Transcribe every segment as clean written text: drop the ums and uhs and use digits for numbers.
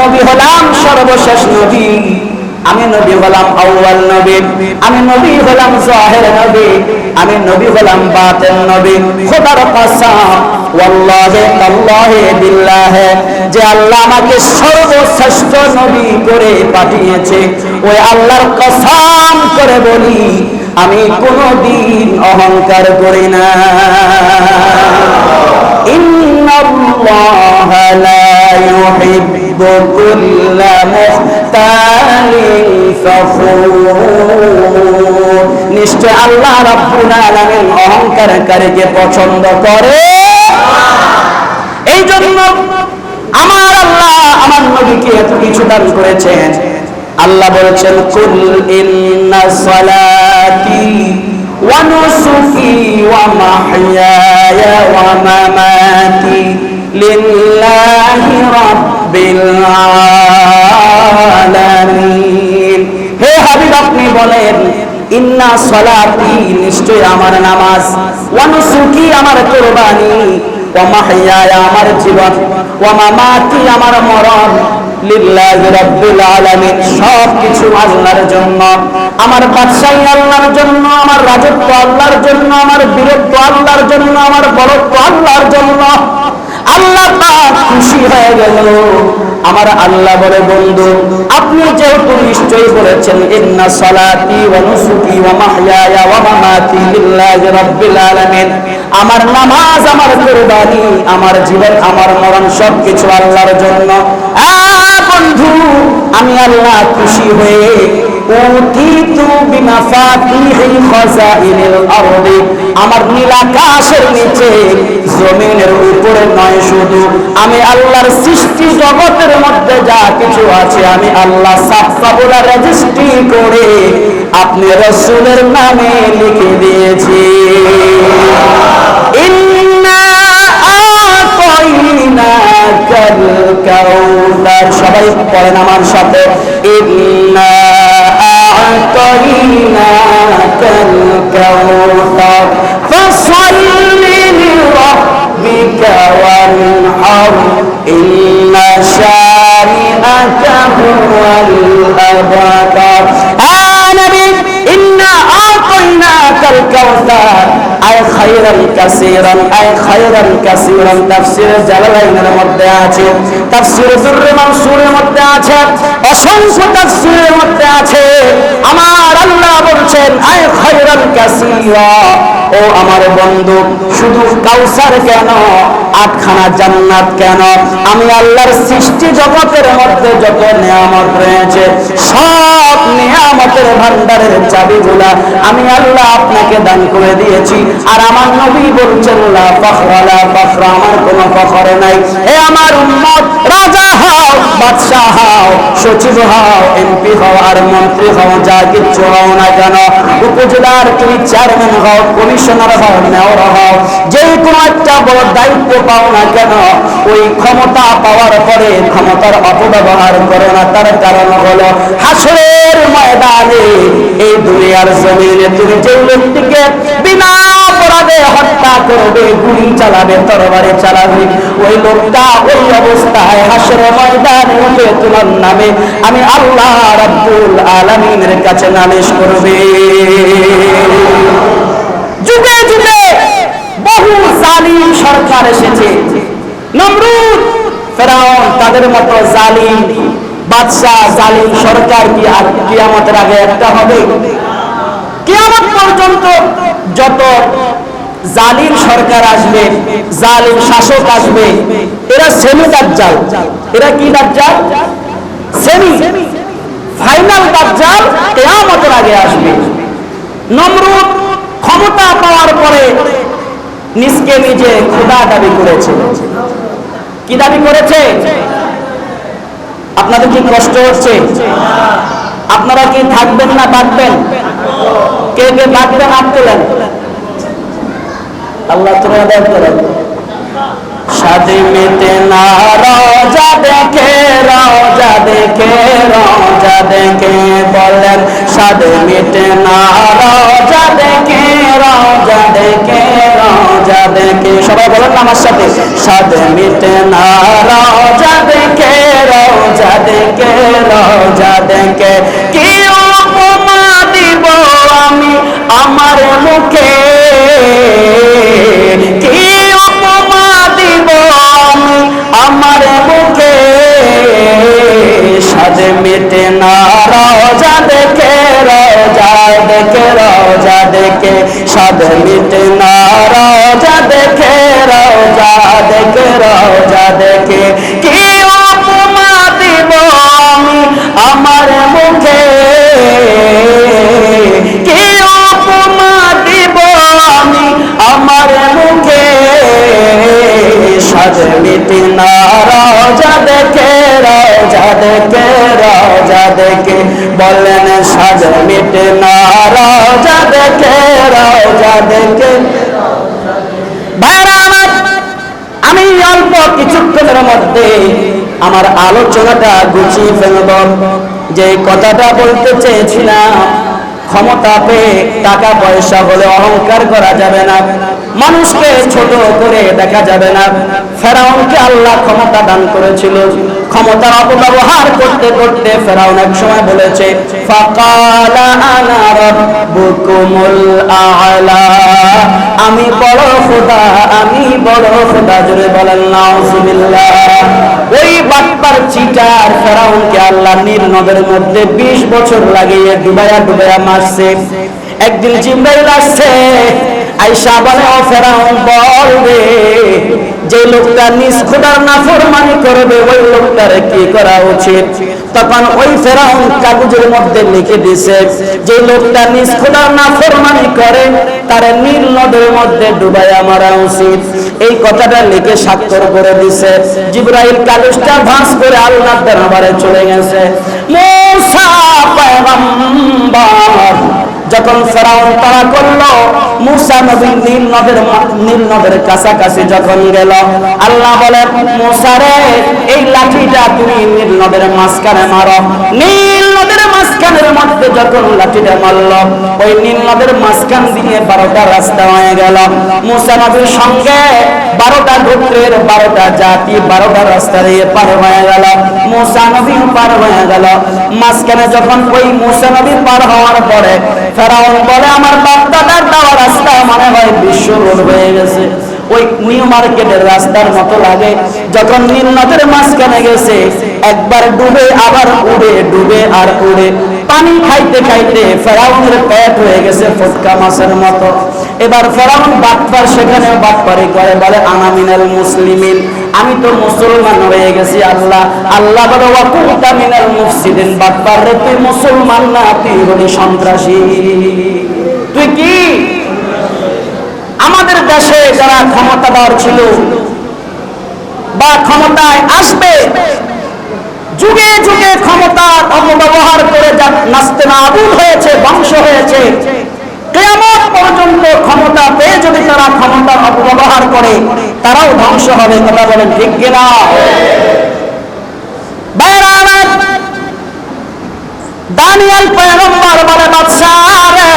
নবী হলাম সর্বশেষ নবী, আমি নবী হলাম আউয়াল নবী, আমি নবী হলাম জাহির নবী, আমি নবী হলাম বাতিন নবী। খোদার কসম, ওয়াল্লাহি তাল্লাহি বিল্লাহি, যে আল্লাহ আমাকে সর্বশ্রেষ্ঠ নবী করে পাঠিয়েছে, ওই আল্লাহর কসম করে বলি আমি কোনদিন অহংকার করি না। ইন্নাল্লাহা লা ইউহিব্বু কুল্লা মুখতালিন ফখুর, নিশ্চয় আল্লাহ রাব্বুল আলামিন অহংকারকারীকে পছন্দ করে। এই জন্য আমার আল্লাহ আমার নবীকে এত কিছু দান করেছেন। আল্লাহ বলেছেন, কুল ইন্না সালাতি ওয়া নুসুকি ওয়া মাহইয়ায়া ওয়া মামাতি লিল্লাহি রাব্বিল আলামিন। হে হাবিব, আপনি বলেন, ইন্না সালাতি, নিশ্চয় আমার নামাজ, ওয়া নুসুকি, আমার কুরবানি, ওয়া মাহইয়ায়া, আমার জীবন, ওয়া মামাতি, আমার মরণ, লিল্লাহি রাব্বিল আলামিন, সব কিছু আল্লাহর জন্য। আমার বাদশাহী আল্লাহর জন্য, আমার রাজত্ব আল্লাহর জন্য, আমার বীরত্ব আল্লাহর জন্য, আমার বড়ত্ব আল্লাহর জন্য। আল্লাহ পাক খুশি হয়ে গেল। আমার আল্লাহ বলে, বন্ধু আপনি যেহেতু নিশ্চয়ই বলেছেন ইন্না সালাতি ওয়া নুসুকি ওয়া মাহইয়ায়া ওয়া মামাতি লিল্লাহি রাব্বিল আলামিন, আমার নামাজ, আমার কুরবানি, আমার জীবন, আমার মরণ সবকিছু আল্লাহর জন্য। বন্ধু, আমি আল্লাহ খুশি হয়ে উতিতু বিমাফাতিহিল খাযাইনিল আরদি, আমার নীল আকাশের নিচে জমিনের উপরে নয়, শুধু আমি আল্লাহর সৃষ্টি জগতের মধ্যে যা কিছু আছে আমি আল্লাহ সাফসাবুলা রেজিস্ট্রি করে আপনি রাসূলের নামে লিখে দিয়েছি। ইন্না আতাইনাকাল কাউসার, সবাই পড়েন আমার সাথে, ইন্না আতাইনাকাল কাউসার ফাসাল্লি লিরাব্বিকা ওয়ানহার ইন্না শানিআকা হুয়াল আবতার। নবী, ইন্না আতাইনাকাল কাউসার আয় খায়রান কাসীরান, আয় খায়রান কাসীরান, তাফসীরে জালালাইনের মধ্যে আছে, তাফসীরে দুররে মানসুরের মধ্যে আছে, অসংখ্য তাফসীরের মধ্যে আছে। আমার আল্লাহ বলছেন আয় খায়রান কাসীরা, ও আমার বন্ধু, শুধু কাউসার কেন, আটখানা জান্নাত কেন, আমি আল্লাহর সৃষ্টি জগতের মধ্যে যত নিয়ামত রয়েছে সব নিয়ামতের ভান্ডারের চাবিগুলা আমি আল্লাহ আপনাকে দান করে দিয়েছি। আর আমার নবী বলছেন লা ফখরা, লা ফখরা, আমার কোনো ফখর নাই। হে আমার উম্মত, রাজা হও, বাদশা হও, সচিব হও, এমপি হও আর মন্ত্রী হও, যা কিচ্ছু হও না কেন, উপজেলার তুমি চেয়ারম্যান হও, কমিশনার হও, মেয়র হও, যে কোনো একটা বড় দায়িত্ব পাও না কেন, ওই ক্ষমতা পাওয়ার পরে ক্ষমতার অপব্যবহার করো না। তার কারণ হলো হাসরের ময়দানে এই দুনিয়ার জমিনে তুমি যে ব্যক্তিকে বিনা অপরাধে হত্যা করবে, গুলি চালাবে, তরবারি চালাবে, ওই লোকটা ওই অবস্থায় হাসরের ময়দানে উঠে তোমার নামে আমি আল্লাহ রাব্বুল আলামিনের কাছে নালিশ করবে। যুগে যুগে বহু জালিম সরকার এসেছে, নমরুদ, ফেরাউন, তাদের মতো জালিম বাদশা, জালিম সরকার কি আর কিয়ামতের আগে একটা হবে? কিয়ামত পর্যন্ত যত জালিম সরকার আসবে, জালিম শাসক আসবে, এরা সেমি দাজ্জাল। এরা কি দাজ্জাল? সেমি। ফাইনাল দাজ্জাল কিয়ামতের আগে আসবে। নমরুদ ক্ষমতা পাওয়ার পরে নিজকে নিজে খোদা দাবি করেছে। কি দাবি করেছে? আপনাদের কি কষ্ট হচ্ছে? আপনারা কি থাকবেন না বাঁচবেন? কে কে বাঁচবেন হাত তোলেন। আল্লাহ তোমাদের করেন। শাদি মিটে না রোজা দেখে, রোজা দেখে, রোজা দেখে, বলেন শাদি মিটে না রোজা দেখে, রোজা দেখে, রোজা দেখে, সবাই বলেন আমার সাথে, শাদি মিটে না রোজা দেখে, রোজা মিটে না রওজা দেখে, রওজা দেখে, রওজা দেখে স্বাদ মিটে না রওজা দেখে, রওজা দেখে, রওজা দেখে। কি উপমা দিব আমি আমার মুখে, কি উপমা দিব আমি আমার মুখে, স্বাদ মিটে না রওজা দেখে, রওজা দেখে, রওজা দেখে। বলেন স্বাদ মিটে না রওজা দেখে, রওজা দেখে। ভাইরা আমার, আমি অল্প কিছুক্ষণের মধ্যে আমার আলোচনাটা গুছিয়ে ফেলব। যে কথাটা বলতে চেয়েছিলাম, ক্ষমতা পেয়ে টাকা পয়সা হলে অহংকার করা যাবে না, মানুষকে ছোট করে দেখা যাবে না। ফেরাউনকে আল্লাহ ক্ষমতা দান করেছিল, ক্ষমতার অপব্যবহার করতে করতে ফেরাউন এক সময় বলেছে ফাকালা আনা রাব্বুকুমুল আ'লা, আমি বড় খোদা, আমি বড় খোদা। জোরে বলেন নাউজুবিল্লাহ। ওই বাটপার চিটার ফেরাউনকে আল্লাহ নীল নদের মধ্যে 20 বছর লাগিয়ে ডুবায়া ডুবায়া মারছে। একদিন জিবরাইল আসছে, আয়েশা বলে ও ফেরাউন বলবে, যে লোকটা নিজ খোদার নাফরমানি করবে ওই লোকটার কি করা উচিত? তখন ওই ফেরাউন কাগজের মধ্যে লিখে দিয়েছে, যে লোকটা নিজ খোদার নাফরমানি করে তার নীল নদের মধ্যে ডুবাইয়া মারা উচিত। এই কথাটা লিখে স্বাক্ষর করে দিয়েছে। জিবরাইল কাগজটা ভাঁজ করে আল্লাহর দরবারে চলে গেছে। মুসা পয়গম্বর যখন ফেরাউন তাড়া করলো, মুসা নবী নীল নদের কাছাকাছি যখন গেল, আল্লাহ বলেন মুসা রে, এই লাঠিটা তুমি নীল নদের মাঝখানে মারো। নীল নদের মাঝখানের মধ্যে যখন লাঠিটা মারল, ওই নীল নদের মাঝখান দিয়ে 12টা রাস্তা হয়ে গেল। মুসা নবীর সঙ্গে 12টা গোত্রের 12টা জাতি 12টা রাস্তা দিয়ে পার হয়ে গেল। মুসা নবী পার হয়ে গেল। মাঝখানে যখন ওই মুসা নবী পার হওয়ার পরে ফেরাউন বলে আমার বাপ দাদার দেওয়া রাস্তা মনে হয় বিশ্ব রোড হয়ে গেছে, ওই নিউ মার্কেটের রাস্তার মতো লাগে। যখন নীল নদের মাঝখানে গেছে, একবার ডুবে আবার উড়ে, ডুবে আর উড়ে। পানি খাইতে খাইতে ফেরাউনের পেট হয়ে গেছে ফুটকা মাছের মতো। এবার ফেরাউন বাটপার, সেখানে বাটপারি করে বলে আনা মিনাল মুসলিমিন, আমি তো মুসলমান হয়ে গেছি। আল্লাহ আল্লাহ বলে ওয়া কুনতা মিনাল মুফসিদিন, বাটপার রে তুই মুসলমান না, তুই হলি সন্ত্রাসী। তুই কি? আমাদের দেশে যারা ক্ষমতাধর ছিল বা ক্ষমতায় আসবে, যুগে যুগে ক্ষমতার অপব্যবহার করে যা নাস্তেনাবুদ হয়েছে, ধ্বংস হয়েছে, কিয়ামত পর্যন্ত ক্ষমতা পেয়ে যদি তারা ক্ষমতার অপব্যবহার করে তারাও ধ্বংস হবে। কথা বলেন ঠিক কিনা? দানিয়েল পয়গম্বর বলে বাদশা রে,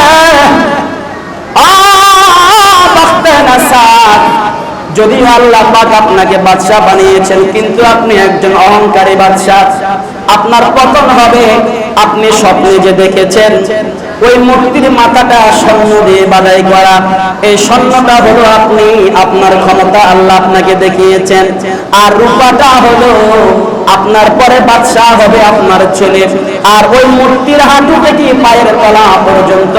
যদি আল্লাহ পাক আপনাকে বাদশা বানিয়েছেন কিন্তু আপনি একজন অহংকারী বাদশা, আপনার পতন হবে। আপনি স্বপ্নে যে দেখেছেন ওই মূর্তির মাথাটা স্বর্ণ দিয়ে বাঁধাই করা, এই স্বর্ণটা হলো আপনি, আপনার ক্ষমতা আল্লাহ আপনাকে দেখিয়েছেন। আর রূপাটা হলো আপনার পরে বাদশাহ হবে আপনার ছেলে। আর ওই মূর্তির হাঁটু থেকে পায়ের তলা পর্যন্ত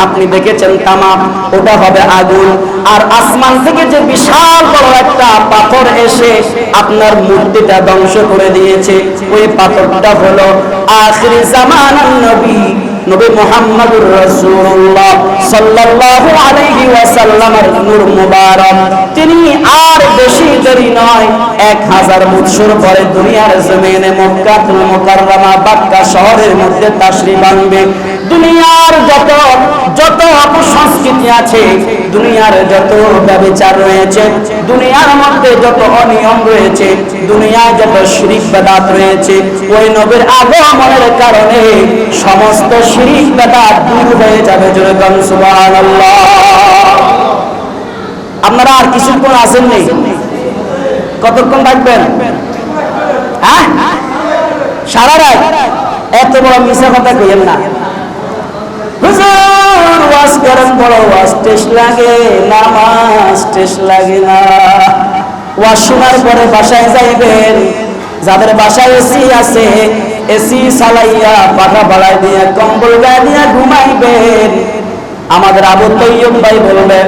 আপনি দেখেছেন তামা, ওটা হবে আগুন। আর আসমান থেকে যে বিশাল বড় একটা পাথর এসে আপনার মূর্তিটা ধ্বংস করে দিয়েছে, ওই পাথরটা হলো আখিরি জামানার নবী নবী মুহাম্মদুর রাসূলুল্লাহ সাল্লাল্লাহু আলাইহি ওয়াসাল্লামের নূর মুবারক। তিনি আর বেশি দেরি নয়, 1000 বছর পরে দুনিয়ার জমিনে মক্কাতুল মুকাররমা মক্কা শহরের মধ্যে তাশরীফ আনবে। দুনিয়ার যত অপসংস্কৃতি আছে, দুনিয়ার যত ব্যভিচার রয়েছে, দুনিয়ার মধ্যে যত অনিয়ম রয়েছে, দুনিয়ায় যত শিরক বিদআত রয়েছে, ওই নবীর আগমনের কারণে সমস্ত শিরক বিদআত দূর হয়ে যাবে। জোরে বলুন সুবহানাল্লাহ। আপনারা আর কিছুক্ষণ আছেন নেই? কতক্ষণ থাকবেন? হ্যাঁ, সারা রাত? এত বড় মিছা কথা কইেন না। হুজুর ওয়াজ করেন, বড় ওয়াজ টেস্ট লাগে, নামাজ টেস্ট লাগে না। ওয়াজ শোনার পরে বাসায় যাইবেন, যাদের বাসায় এসি আছে এসি চালাইয়া পাখা বাড়াই দিয়ে কম্বল গায়ে দিয়ে ঘুমাইবেন। আমাদের আবু তৈয়ব ভাই বলবেন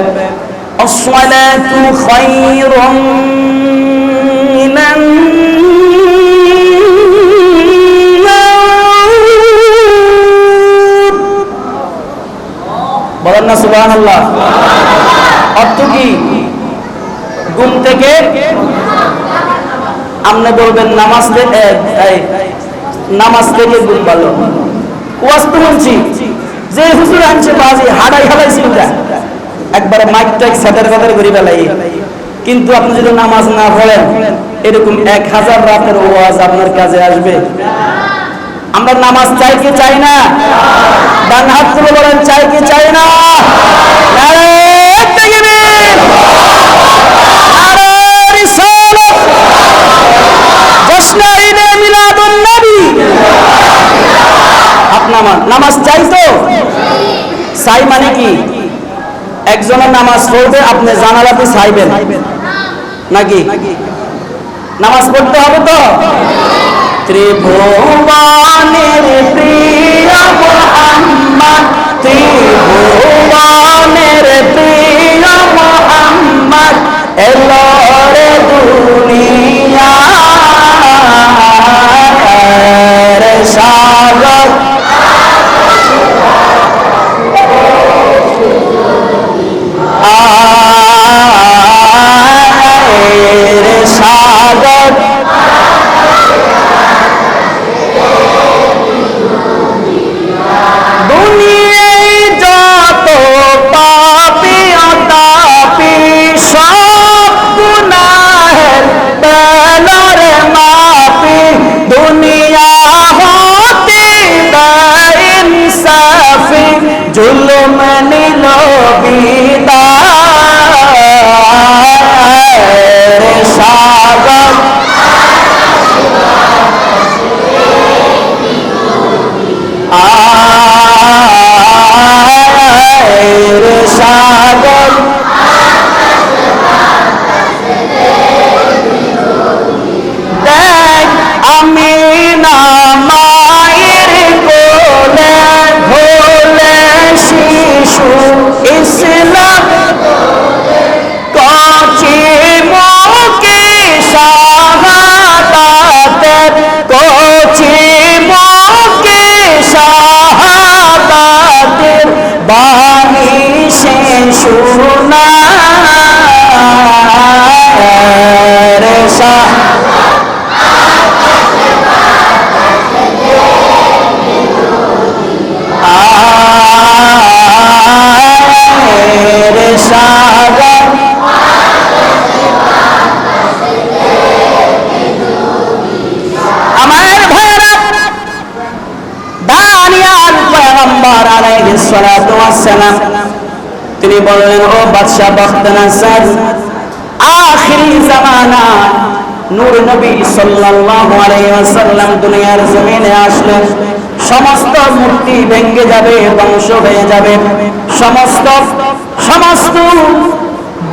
আসসালাতু খায়রুম মিনান নার। বলেন না সুবহানাল্লাহ। অর্থ কি? ঘুম থেকে আপনি বলবেন নামাজ থেকে ঘুম ভালো। ওয়াজ তো বলছি যে হুজুর আনছে বাজি হাড়াই হারাইছিল একবারে মাইক টাইক সাদার সাদার করে ফেলাই, কিন্তু আপনি যদি নামাজ না পড়েন এরকম 1000 রাতের ওয়াজ আপনার কাজে আসবে। আমরা নামাজ চাই কি চাই না? ডান হাত তুলে বলেন চাই কি চাই না? নামাজ চাই তো? চাই মানে কি? একজনের নামাজ পড়বে আপনি জানালাতে চাইবেন নাকি? নামাজ পড়তে হবে তো। ত্রিভুবনের প্রিয় মুহাম্মদ, ত্রিভুবনের প্রিয় মুহাম্মদ এলো রে দুনিয়ার সাগর। जुल्म नीलो बीदार सागर आयर सागर देख अमीना मायर कोले भोले शिशु इस्लाम कोची मुकी शहादत, कोची मुकी शहादत बानी से सुना रे सा তিনি বললেন ও বাদশা বখতনাসার, আখিরি জামানা নূর নবী সাল্লাল্লাহু আলাইহি ওয়াসাল্লাম দুনিয়ার জমিনে আসলেন। সমস্ত মূর্তি ভেঙে যাবে, ধ্বংস হয়ে যাবে, সমস্ত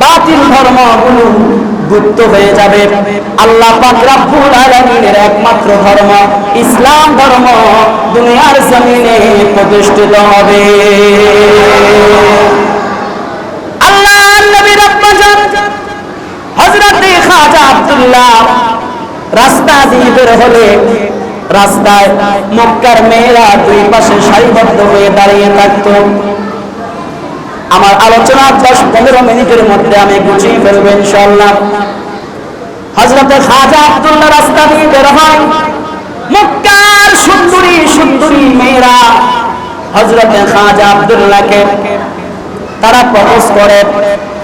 বাতিল ধর্মগুলো গুপ্ত হয়ে যাবে। আল্লাহ পাক রব্বুল আলামিনের একমাত্র ধর্ম ইসলাম ধর্ম দুনিয়ার জমিনে প্রতিষ্ঠিত হবে। আল্লাহর নবী রব্বাজান হযরত খাজা আব্দুল্লাহ রাস্তা দিয়ে বের হলে রাস্তায় মক্কার মেয়েরা দুই পাশে সারিবদ্ধ হয়ে দাঁড়িয়ে থাকতো। আমার আলোচনা 10-15 মিনিটের মধ্যে আমি গুছিয়ে ফেলবো ইনশাআল্লাহ। হযরত খাজা আব্দুল্লাহ রাস্তা দিয়ে বের হয়, মক্কার সুন্দরী সুন্দরী মেয়েরা হযরত খাজা আব্দুল্লাহকে তারা প্রপোজ করে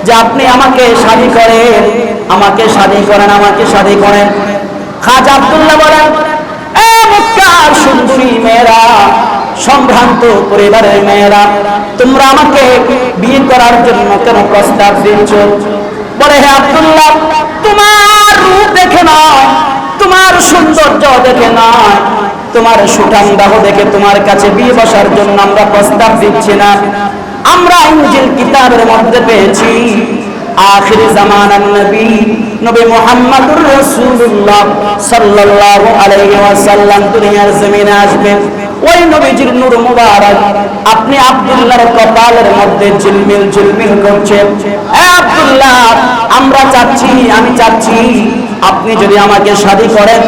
যে আপনি আমাকে শাদী করেন, আমাকে শাদী করেন, আমাকে শাদী করেন। খাজা আব্দুল্লাহ বলেন, এ মক্কার সুন্দরী মেয়েরা, সম্ভ্রান্ত পরিবারের মেয়েরা, তোমরা আমাকে বিয়ে করার জন্য কেন প্রস্তাব দিচ্ছ? বলে হে আব্দুল্লাহ, তোমার রূপ দেখে নয়, তোমার সৌন্দর্য দেখে নয়, তোমার সুঠাম দেহ দেখে তোমার কাছে বিয়ে বসার জন্য আমরা প্রস্তাব দিচ্ছি না। আমরা ইনজিল কিতাবের মধ্যে পেয়েছি আখির জামানার নবী নবী মুহাম্মদুর রাসূলুল্লাহ সাল্লাল্লাহু আলাইহি ওয়াসাল্লাম দুনিয়ার জমিনে আসবেন। ওই নবীজির নূর মুবারক আপনি আব্দুল্লাহর কপালের মধ্যে ঝিলমিল ঝিলমিল করছে। এ আব্দুল্লাহ, আমি চাচ্ছি আপনি যদি আমাকে শাদী করেন,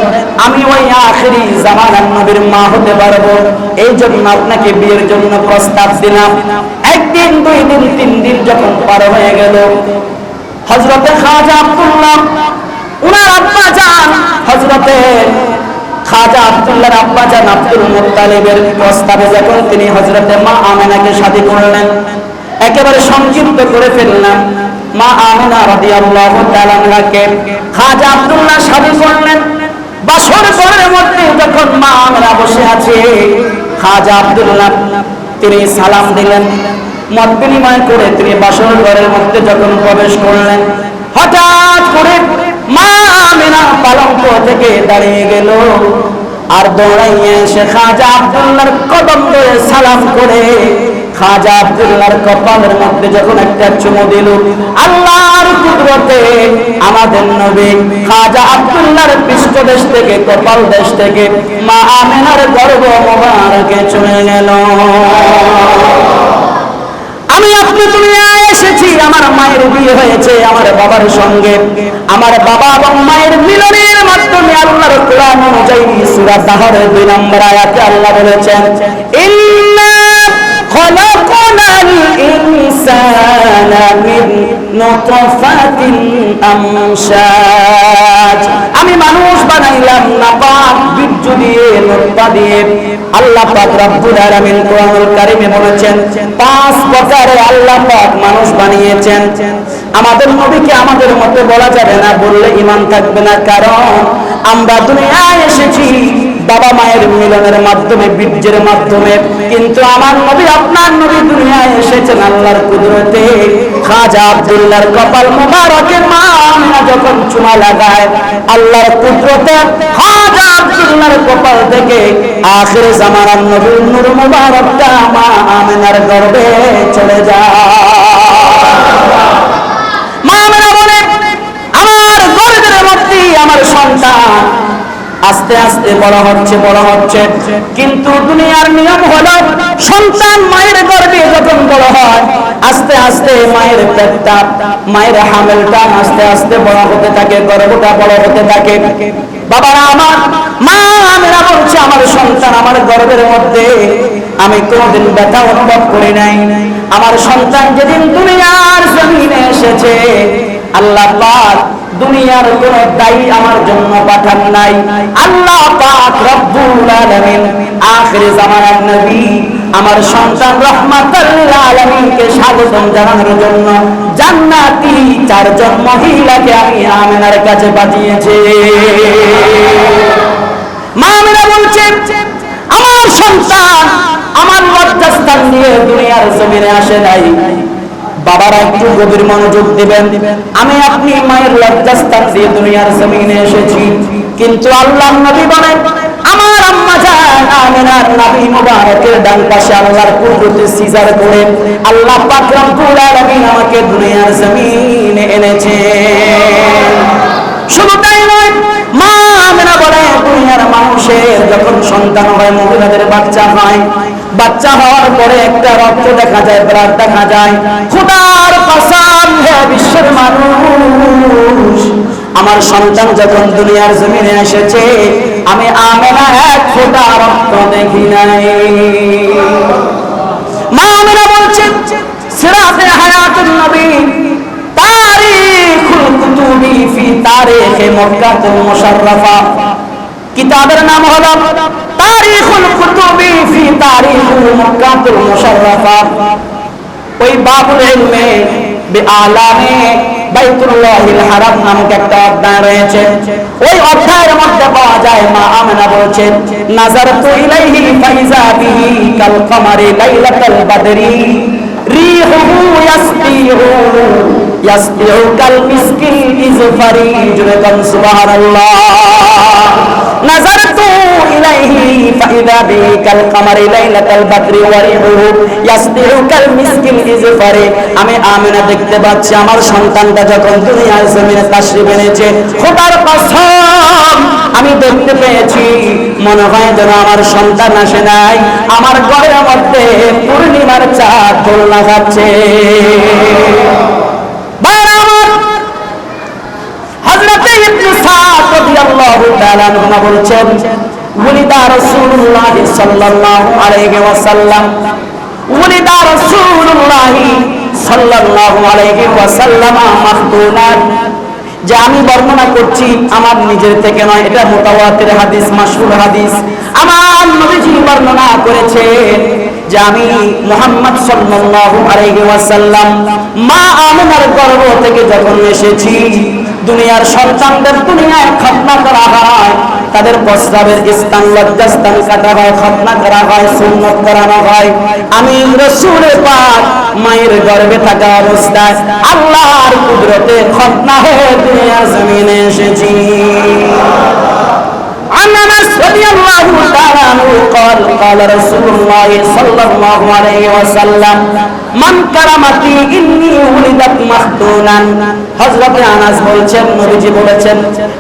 আমি ওই আখিরি জামানার নবীর মা হতে পারবো। এই জন্য আপনাকে বিয়ের জন্য প্রস্তাব দিলাম। একদিন, দুই দিন, তিন দিন যখন পার হয়ে গেল, হযরতে খাজা আব্দুল্লাহ উনার আব্বা জান হযরতে খাজা আব্দুল্লাহর আব্বা জান আব্দুল মুত্তালিবের প্রস্তাবে যখন তিনি হযরতে মা আমেনাকে শাদী করলেন, একেবারে সংক্ষিপ্ত করে ফেললাম, মা আমেনা রাদিয়াল্লাহু তাআলা আনহাকে খাজা আব্দুল্লাহ শাদী করলেন। বাসর ঘরের মধ্যে যখন মা আমেনা বসে আছে, খাজা আব্দুল্লাহ তিনি সালাম দিলেন, মত বিনিময় করে তিনি বাসর ঘরের মধ্যে যখন প্রবেশ করলেন, হঠাৎ করে মা আমেনা পালঙ্ক থেকে দাঁড়িয়ে গেল আর দৌড়াইয়ে এসে খাজা আব্দুল্লাহর কদম ধরে সালাম করে খাজা আব্দুল্লাহর কপালের মধ্যে যখন একটা চুমু দিল, আল্লাহর কুদরতে আমাদের নবী খাজা আব্দুল্লাহর পৃষ্ঠদেশ থেকে, কপাল দেশ থেকে মা আমেনার গর্ভ মোবারকে চলে গেল। আমি আপনি দুনিয়ায় এসেছি, আমার মায়ের বিয়ে হয়েছে আমার বাবার সঙ্গে। আমার বাবা এবং মায়ের মিলনের মাধ্যমে আল্লাহর কোরআন অনুযায়ী সূরা তাহরের 2 নম্বর আয়াতে আল্লাহ বলেছেন, ইন্না খলাকনাল ইনসানা মিন নুতফাতিন আমশাজ। আমি মানুষ বানাইলাম নাপাক বীর্য দিয়ে, নুতফা দিয়ে। আল্লাহ পাক রব্বুল আলামিন কোরআনুল কারীমে বলেছেন 5 প্রকারে আল্লাহ পাক মানুষ বানিয়েছেন। আমাদের নবীকে আমাদের মতে বলা যাবে না, বললে ঈমান থাকবে না। কারণ আমরা দুনিয়ায় এসেছি বাবা মায়ের মিলনের মাধ্যমে, বীর্যের মাধ্যমে। কিন্তু আমার নবী, আপনার নবী দুনিয়ায় এসেছেন আল্লাহর কুদরতে। খাজা আব্দুল্লাহর কপাল মোবারকে মা আমেনা যখন চুমা লাগায়, আল্লাহর কুদরতে খাজা আব্দুল্লাহর কপাল থেকে আখির জামানার নবীর নূর মুবারকটা মা আমেনার গর্ভে চলে যায়। মা আমেনা বলে, আমার গর্ভের মধ্যে আমার সন্তান আস্তে আস্তে বড় হচ্ছে, কিন্তু দুনিয়ার নিয়ম হলো সন্তান মায়ের গর্ভে যখন বড় হয়, আস্তে আস্তে মায়ের পেটটা, মায়ের হামেলটা আস্তে আস্তে বড় হতে থাকে, গর্ভটা বড় হতে থাকে। বাবারা আমার, মা আমেনা বলছে, আমার সন্তান আমার গর্ভের মধ্যে আমি কোনোদিন ব্যথা অনুভব করি নাই। আমার সন্তান যেদিন দুনিয়ার জমিনে এসেছে, আল্লাহ পাক দুনিয়ার কোন দায়ী আমার জন্য পাঠান নাই। আল্লাহ পাক রব্বুল আলামিন আখির জামানার নবী আমার সন্তান রাহমাতুল লিল আলামিনকে স্বাগতম জানানোর জন্য জান্নাতি 4 জন মহিলাকে আমি আমেনার কাছে পাঠিয়েছি। মা আমেনা বলছে, আমার সন্তান আমার লজ্জাস্থান নিয়ে দুনিয়ার জমিনে আসে নাই। বাবারা একটু গভীর মনোযোগ দিবেন। আমি আপনি মায়ের লজ্জাস্থান দিয়ে দুনিয়ার জমিনে এসেছি, কিন্তু আল্লাহর নবী বলেন, আমার আম্মা জান আমেনার নাভি মুবারকের ডান পাশে আল্লাহর কুদরতে সিজার করে আল্লাহ পাক রব্বুল আলামিন আমাকে দুনিয়ার জমিনে এনেছেন। শুধু তাই নয়, মা আমেনা বলে, দুনিয়ার মানুষের যখন সন্তান হয়, মহিলাদের বাচ্চা হয়, বাচ্চা হওয়ার পরে একটা রক্ত দেখা যায়, ব্লাড দেখা যায়। খোদার কসম, হে বিশ্বের মানুষ, আমার সন্তান যখন দুনিয়ার জমিনে এসেছে, আমি আমেনা 1 ফোঁটা রক্ত দেখি নাই। মা আমেনা বলছেন, সিরাতে হায়াতুন নবী তারিখুল কুতুবি ফি তারিখে মক্কাতুল মুশাররাফা, কিতাবের নাম হলো তারিখুল কুতুবি ফি তারিখুল মক্কাতুল মুশাররাফা। ওই বাবুল ইলমে বিআলামে বাইতুল্লাহিল হারাম নামক একটা অধ্যায় রয়েছে। ওই অধ্যায়ের মধ্যে পাওয়া যায়, মা আমেনা বলছেন, নাযারতু ইলাইহি ফাইজা বিহি কাল কমারি লাইলাতাল বাদরি রিহুহু ইয়াসবিহু কাল মিসকিল ইজফারি। জুরে কান সুবহানাল্লাহ। নাযারতু ইলাইহি ইযা বিহি কাল কামারি লাইলাতাল বাদরি ওয়া রিহুহু ইয়াসতিহু কাল মিসকিল ইজফারি। আমি আমিনা দেখতে পাচ্ছি আমার সন্তানটা যখন দুনিয়ার জমিনে তাশরীফ এনেছে, খোদার কসম আমি দেখতে পেয়েছি মনে হয় যেন আমার সন্তান আসে নাই, আমার ঘরের মধ্যে পূর্ণিমার চাঁদ দোলনা খাচ্ছে। হযরত ইবনে সাদ রাদিয়াল্লাহু তাআলা আনহু বলছেন, ওয়ালিদা রাসূলুল্লাহ সাল্লাল্লাহু আলাইহি ওয়াসাল্লাম, ওয়ালিদা রাসূলুল্লাহ সাল্লাল্লাহু আলাইহি ওয়াসাল্লাম মাখতুনান। যে আমি বর্ণনা করছি আমার নিজের থেকে নয়, এটা মুতাওয়াতির হাদিস, মাশহুর হাদিস। আমার নবীজি বর্ণনা করেছেন যে আমি মুহাম্মদ সাল্লাল্লাহু আলাইহি ওয়াসাল্লাম মা আমিনার গর্ভ থেকে যখন এসেছি, দুনিয়ার সন্তানদের দুনিয়ায় খতনা করা হয়, তাদের প্রস্রাবের স্থান লজ্জাস্থান কাটা হয়, খতনা করা হয়, সুন্নত করানো হয়। আমি রাসূল পাক মায়ের গর্ভে থাকা অবস্থায় আল্লাহর কুদরতে খতনা হয়ে দুনিয়ার জমিনে এসেছি। আনাস রাদিয়াল্লাহু তাআলা আনহু قال قال رسول الله صلى الله عليه وسلم মান কারামাতি ইন্নী উলিদাত মাখতুনান। হযরত আনাস বলছেন,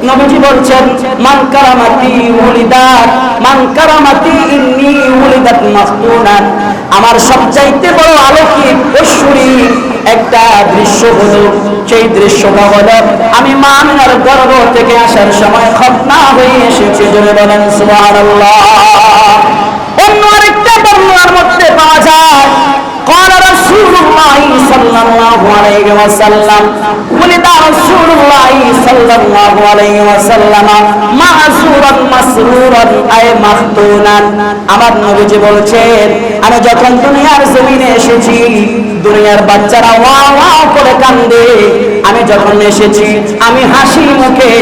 নবীজি বলছেন মান কারামাতি উলিদাত, মান কারামাতি ইন্নী উলিদাত মাখতুনান। আমার সবচাইতে বড় আলোকিত ঐশ্বরিক একটা দৃশ্য হলো, সেই দৃশ্যটা হলো আমি মা আমিনার গর্ভ থেকে আসার সময় খতনা হয়ে এসেছি। জোরে বলেন সুবহানাল্লাহ। অন্য আরেকটা বর্ণনার মধ্যে পাওয়া যায় قال رسول الله صلى الله عليه وسلم ولد رسول الله صلى الله عليه وسلم معذورا مسرورا اي مختونا। আমার নবীজি বলছেন আমি যখন দুনিয়ার জমিনে এসেছি, দুনিয়ার বাচ্চারা ওয়া ওয়া করে কান্দে, আমি যখন এসেছি আমি হাসি মুখে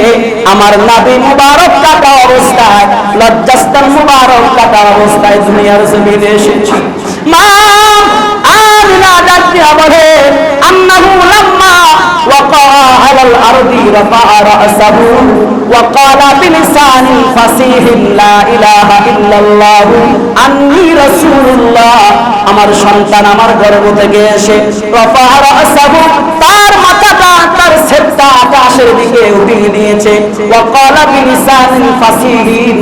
আমার নাভি মুবারক কাটা অবস্থায়, লজ্জাস্থান মুবারক কাটা অবস্থায় দুনিয়ার জমিনে এসেছি। মা আমিনা ডাক দিয়া বলে আন্নাহু লাম্মা ওয়াকা আলাল আরদি রাফা রাসাহু ওয়া ক্বালা বিলিসানি ফাসিহিন লা ইলাহা ইল্লাল্লাহ আন্নী রাসূলুল্লাহ। আমার সন্তান আমার গর্ভ থেকে এসে রাফা রাসাহু, তার মাথাটা তার সেটটা আকাশের দিকে উঠিয়ে দিয়েছে। ওয়া ক্বালা বিলিসানি ফাসিহিন,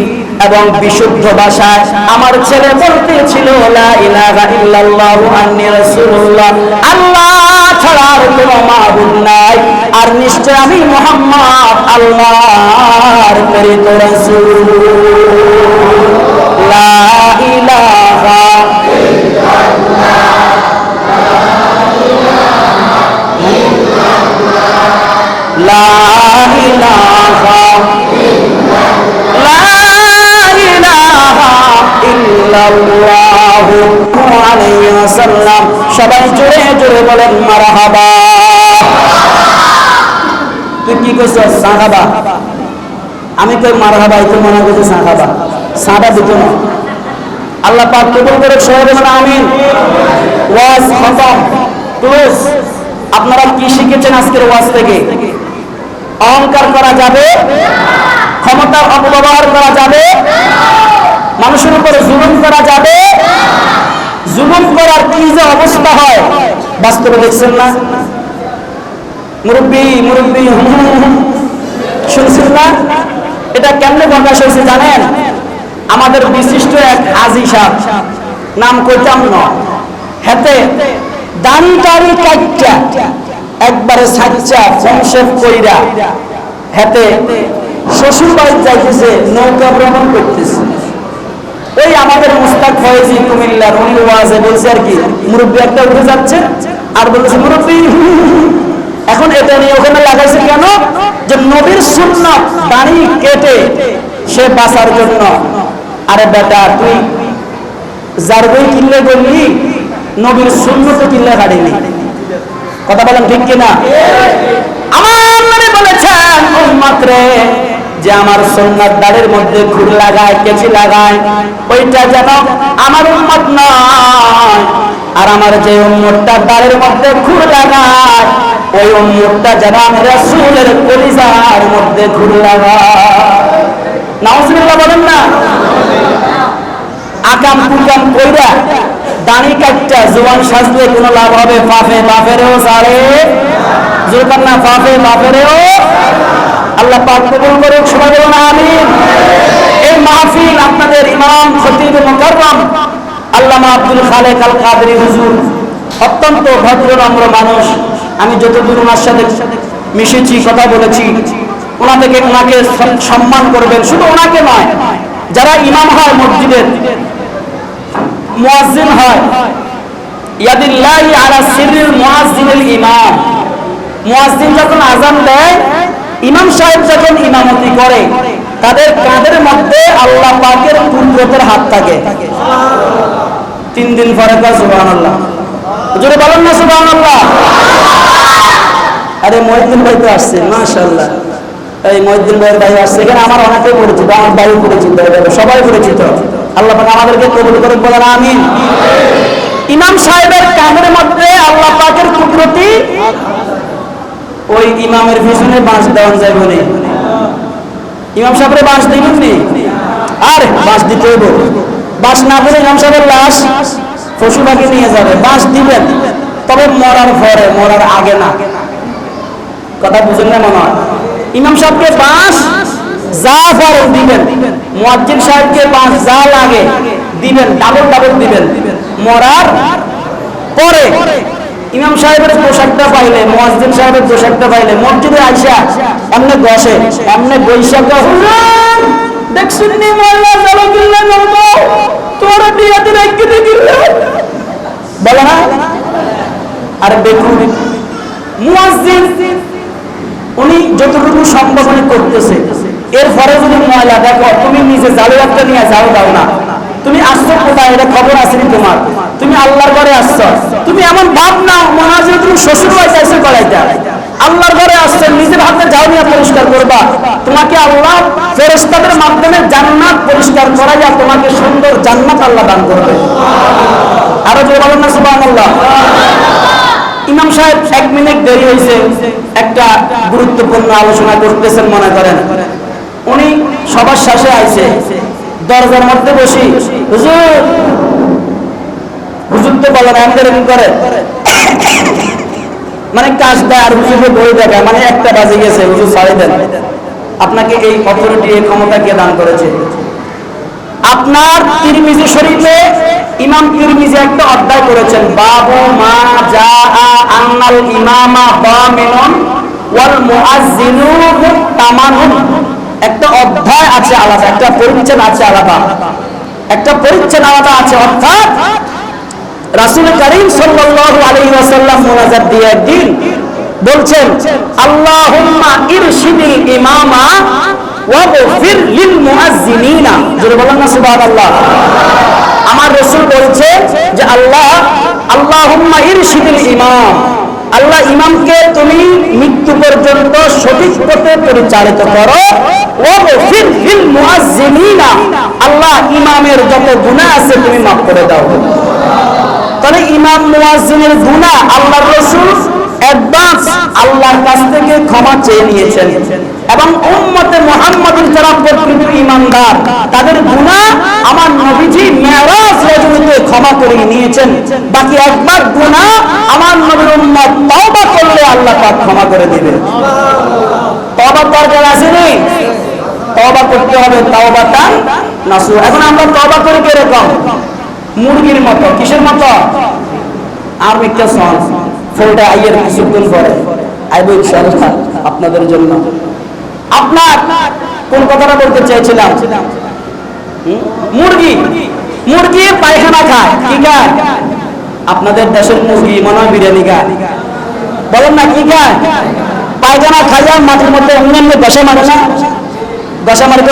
এবং বিশুদ্ধ ভাষায় আমার ছেলে বলতেছিল লা ইলাহা ইল্লাল্লাহু আন্নী রাসূলুল্লাহ, আল্লাহ ছাড়া আর কোনো মাবুদ নাই, আর নিশ্চয় আমি মুহাম্মদ আল্লাহর প্রেরিত রাসূল। লা ইলাহা ইল্লাল্লাহ, লা ইলাহা সবাই জোরে জোরে বলেন মারহাবা। তুই কি কইছস? সাহাবা। আমি কই মারহাবা, তুই মনে করছিস সাহাবা। সাহাবা দিত না। আল্লাহ পাক কবুল করে সবাই বলেন আমিন। ওয়াজ খতম, ক্লোজ। আপনারা কি শিখেছেন আজকের ওয়াজ থেকে? অহংকার করা যাবে, ক্ষমতার অপব্যবহার করা যাবে, মানুষের উপরে জুলুম করা যাবে। জুলুম করার কি যে অবস্থা হয় বাস্তবে দেখছেন না? মুরব্বী শুনছেন না? এটা কেমনে প্রকাশ হয়েছে জানেন? আমাদের বিশিষ্ট এক হাজী সাহেব, নাম কইতাম না, হেতে দাড়ি টাড়ি কাইটা একবারে সাচ্চা ফংশেপ কইরা হেতে শ্বশুর বাড়ি যাইতেছে, নৌকা ভ্রমণ করতেছে। ওই আমাদের মুস্তাক ফয়েজি কুমিল্লার উনি ওয়াজে বলছে আর কি, মুরব্বী একটা উঠে যাচ্ছে আর বলছে মুরব্বী। এখন এটা নিয়ে ওখানে লাগাইছে কেন? যে নবীর সুন্নাত দাড়ি কেটে সে বাঁচার জন্য। আরে বেটা, তুই যার বই কিনলে বললি, নবীর সুন্নত কিনলে কাটিনি। কথা বলেন ঠিক কিনা? আমার নবী বলেছেন উম্মত রে, যে আমার সুন্নাত দাড়ির মধ্যে খুর লাগায়, কেচি লাগায়, ওইটা যেন আমার উম্মত নয়। আর আমার যে উম্মতটা দাড়ির মধ্যে খুর লাগায়, ওই উম্মতটা যেন আমি রাসূলের কলিজার মধ্যে খুর লাগায়। নাউজুবিল্লাহ বলেন না? আকাম কুকাম কইরা দাড়ি কাটটা জোয়ান সাজলে কোনো লাভ হবে? বাপেরেও সারে জোরকার না, বাপেরেও। আল্লাহ পাক কবুল করুক, সবাই বলুন আমিন। এই মাহফিল আপনাদের ইমাম খতিব মুকাররম আল্লামা আব্দুল খালেক আল কাদরি হুজুর অত্যন্ত ভদ্র নম্র মানুষ। আমি যতদূর ওনার সাথে মিশেছি, কথা বলেছি, ওনাকে সম্মান করবেন। শুধু ওনাকে নয়, যারা ইমাম হয় মসজিদের, মুয়াজ্জিন হয়, ইয়াদিল্লাহি আলা সিররিল মুয়াজ্জিনিল ইমাম, মুয়াজ্জিন যখন আযান দেয়, ইমাম সাহেব যখন ইমামতি করে, তাদের কাঁধের মধ্যে আল্লাহ পাকের কুদরতের হাত থাকে। 3 দিন পরে কা সুবহানাল্লাহ, জোরে বলেন না সুবহানাল্লাহ। আরে মুয়াজ্জিন ভাই তো আসছে, মাশাআল্লাহ। এই মুয়াজ্জিন ভাই আসছে, এখানে আমার অনেকেই পরিচিত, আমার ভাই পরিচিত, সবাই পরিচিত। আল্লাহ পাক আমাদেরকে কবুল করুন, বলেন আমিন। ইমাম সাহেবের কাঁধের মধ্যে আল্লাহ পাকের কুদরতি, ওই ইমামের পিছনে বাঁশ দেওয়া যাবে না। ইমাম সাহেবের বাঁশ দিবেন নি? আরে বাঁশ দিতে হইব, বাঁশ না দিলে ইমাম সাহেবের লাশ পশু পাখি নিয়ে যাবে। বাঁশ দিবেন, তবে মরার পরে, মরার আগে না। কথা বুঝেন না মনে হয়? ইমাম সাহেবকে বাঁশ যা পারেন দিবেন, মুয়াজ্জিন সাহেবকে বাঁশ যা লাগে দিবেন, ডাবল দিবেন। মরার পরে ইমাম সাহেবের পোশাকটা পাইলে, মুয়াজ্জিন সাহেবের পোশাকটা পাইলে মসজিদে আইসা এমনি বসে, এমনি বৈশাখ দেখছেন নি মোল্লা চলো কিল্লা নতো তোর বিয়াতে রাখতে দিলে বলে না। আর দেখুন মুয়াজ্জিন উনি যতটুকু সম্ভব করতেছে, এরপরে যদি ময়লা দেখো, তুমি নিজে ঝাড়ু একটা নিয়ে ঝাড়ু দাও না। তুমি আসছো কোথায়, এটা খবর আসেনি তোমার, তুমি আল্লাহর ঘরে আসছো। তুমি এমন ভাব না মনে হয় তুমি শ্বশুর বাড়ি চাইছো করাইতে, আল্লাহর ঘরে আসছো, নিজের হাতে ঝাড়ু নিয়ে পরিষ্কার করবা। তোমাকে আল্লাহ ফেরেশতাদের মাধ্যমে জান্নাত পরিষ্কার করাইয়া তোমাকে সুন্দর জান্নাত আল্লাহ দান করবে। আরো জোরে বলেন না সুবহানাল্লাহ। ইমাম সাহেব 1 মিনিট দেরি হয়েছে, একটা গুরুত্বপূর্ণ আলোচনা করতেছেন মনে করেন, উনি সবার শেষে আইছে, দরজার মধ্যে বসি, হুজুর হুজুর তো বলেন আমাদের এরকম করে, মানে কাজ দেয় আর হুজুরের বই দেখা, মানে 1টা বাজে গেছে, হুজুর ছাড়ে দেন। আপনাকে এই অথরিটি, এই ক্ষমতা কে দান করেছে? আপনার তিরমিজি শরীফে ইমাম তিরমিজি একটা অধ্যায় করেছেন, বাবু মা জাআ আন্নাল ইমামা দামিনুন ওয়াল মুআজ্জিনু মুতামানুন। একটা অধ্যায় আছে আলাদা, একটা পরিচ্ছেদ আছে আলাদা, একটা পরিচ্ছেদ আলাদা আছে। অর্থাৎ রাসূল করিম সাল্লাল্লাহু আলাইহি ওয়াসাল্লাম মুনাজাত দিয়ে একদিন বলছেন, আল্লাহুম্মা ইরশিদিল ইমামা ওয়াগফির লিল মুআজ্জিনিনা। জোরে বলেন না সুবহানাল্লাহ। আমার রাসূল বলছে যে আল্লাহুম্মা ইরশিদিল ইমাম, আল্লাহ ইমামকে তুমি মৃত্যু পর্যন্ত সঠিক পথে পরিচালিত করো। ওয়াগফির লিল মুআজ্জিনিনা, আল্লাহ ইমামের যত গুনাহ আছে তুমি মাফ করে দাও। তাহলে ইমাম মুয়াজ্জিনের গুনাহ আল্লাহর রাসূল অ্যাডভান্স আল্লাহর কাছ থেকে ক্ষমা চেয়ে নিয়েছেন, এবং উম্মতে মুহাম্মাদের যারা প্রকৃত ঈমানদার তাদের গুনাহ আমার নবীজি মেরাজ রজনীতে ক্ষমা করে নিয়েছেন। বাকি একবার গুনাহ আমার নবীর উম্মত তওবা করলে আল্লাহ পাক ক্ষমা করে দিবেন। তওবা দরকার আছে নি? তওবা করতে হবে, তাওবাতান নাসুহা। এখন আমরা তওবা করি কি রকম? মুরগির মতো। কিসের মতো? আর একটা সন ফোটা আইয়ের কিছুক্ষণ পরে আইব ইনশাআল্লাহ আপনাদের জন্য। আপনার কোন কথাটা বলতে চাইছিলাম? মুরগি পায়খানা খায়, কি খায়? আপনাদের দেশের মুরগি মনে হয় বিরিয়ানি খায়, বলেন না কি খায়? পায়খানা খাইয়া মাটির মধ্যে অন্যান্য গসা মারে না, গসা মারে